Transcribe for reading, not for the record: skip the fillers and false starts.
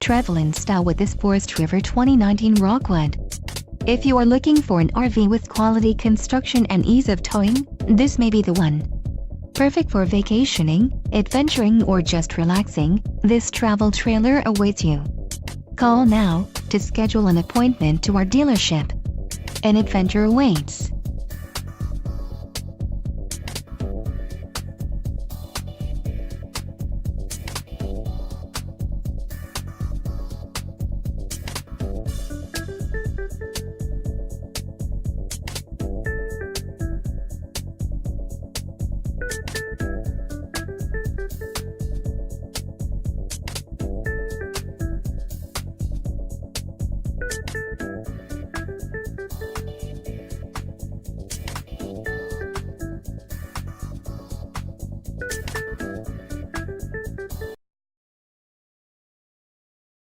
Travel in style with this Forest River 2019 Rockwood. If you are looking for an RV with quality construction and ease of towing, this may be the one. Perfect for vacationing, adventuring or just relaxing, this travel trailer awaits you. Call now to schedule an appointment to our dealership. An adventure awaits.